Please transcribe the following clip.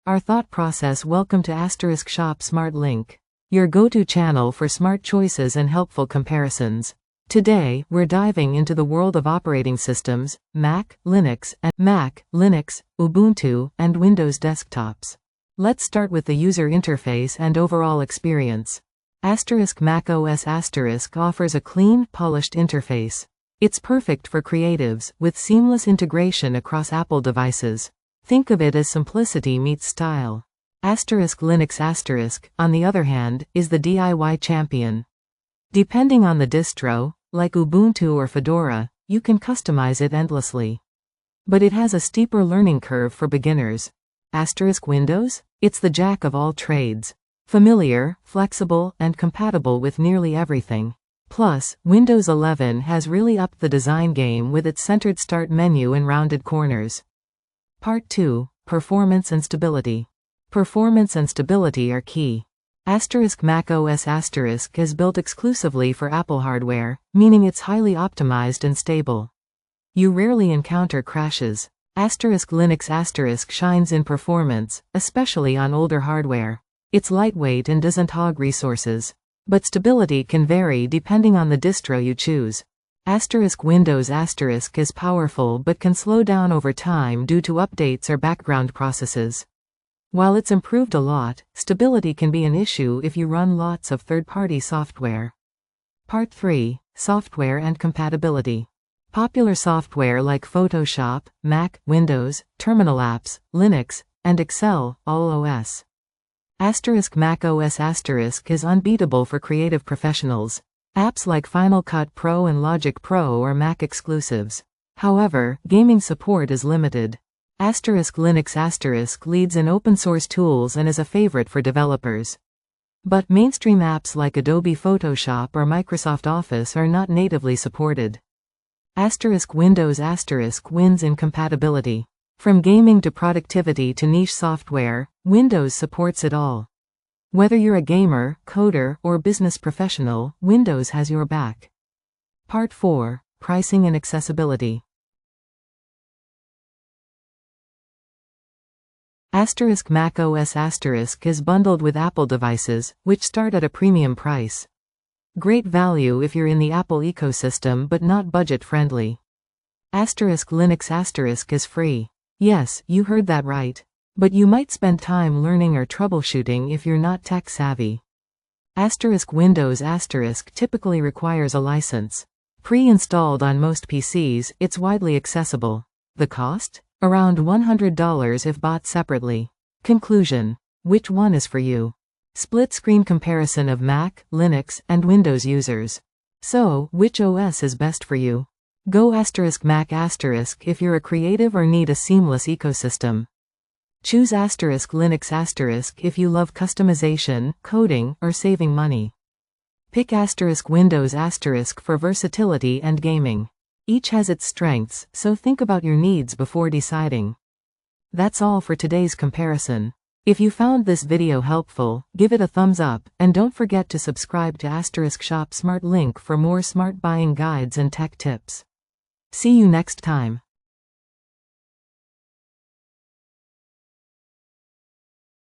our thought process. Welcome to Asterisk Shop Smart Link, your go-to channel for smart choices and helpful comparisons. Today, we're diving into the world of operating systems, Mac, Linux, Ubuntu, and Windows desktops. Let's start with the user interface and overall experience. Mac OS offers a clean, polished interface. It's perfect for creatives, with seamless integration across Apple devices. Think of it as simplicity meets style. Linux on the other hand, is the DIY champion. Depending on the distro, like Ubuntu or Fedora, you can customize it endlessly. But it has a steeper learning curve for beginners. Windows? It's the jack of all trades. Familiar, flexible, and compatible with nearly everything. Plus, Windows 11 has really upped the design game with its centered start menu and rounded corners. Part 2. Performance and stability. Performance and stability are key. Mac OS is built exclusively for Apple hardware, meaning it's highly optimized and stable. You rarely encounter crashes. Linux shines in performance, especially on older hardware. It's lightweight and doesn't hog resources. But stability can vary depending on the distro you choose. Windows is powerful but can slow down over time due to updates or background processes. While it's improved a lot, stability can be an issue if you run lots of third-party software. Part 3. Software and compatibility. Popular software like Photoshop, Mac, Windows, Terminal apps, Linux, and Excel, all OS. Mac OS is unbeatable for creative professionals. Apps like Final Cut Pro and Logic Pro are Mac exclusives. However, gaming support is limited. Linux leads in open-source tools and is a favorite for developers. But mainstream apps like Adobe Photoshop or Microsoft Office are not natively supported. Windows wins in compatibility. From gaming to productivity to niche software, Windows supports it all. Whether you're a gamer, coder, or business professional, Windows has your back. Part 4. Pricing and accessibility. Mac OS is bundled with Apple devices, which start at a premium price. Great value if you're in the Apple ecosystem but not budget-friendly. Linux is free. Yes, you heard that right. But you might spend time learning or troubleshooting if you're not tech-savvy. Windows typically requires a license. Pre-installed on most PCs, it's widely accessible. The cost? Around $100 if bought separately. Conclusion. Which one is for you? Split-screen comparison of Mac, Linux, and Windows users. So, which OS is best for you? Go Mac if you're a creative or need a seamless ecosystem. Choose Linux if you love customization, coding, or saving money. Pick Windows for versatility and gaming. Each has its strengths, so think about your needs before deciding. That's all for today's comparison. If you found this video helpful, give it a thumbs up, and don't forget to subscribe to Shop Smart Link for more smart buying guides and tech tips. See you next time.